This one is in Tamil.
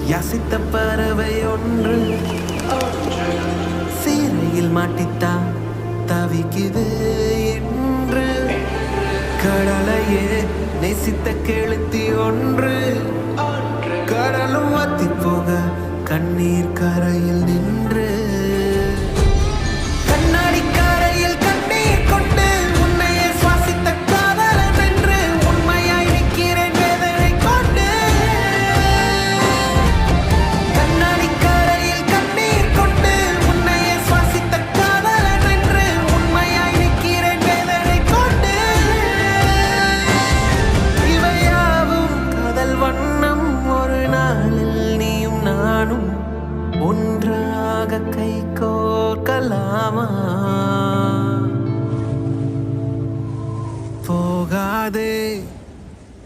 யாசித்த பறவை ஒன்று சீரையில் மாட்டித்தா தவிக்குது என்று கடலையே நேசித்த கெளுத்தி ஒன்று கடலும் வத்தி போக கண்ணீர் கரையில் நின்று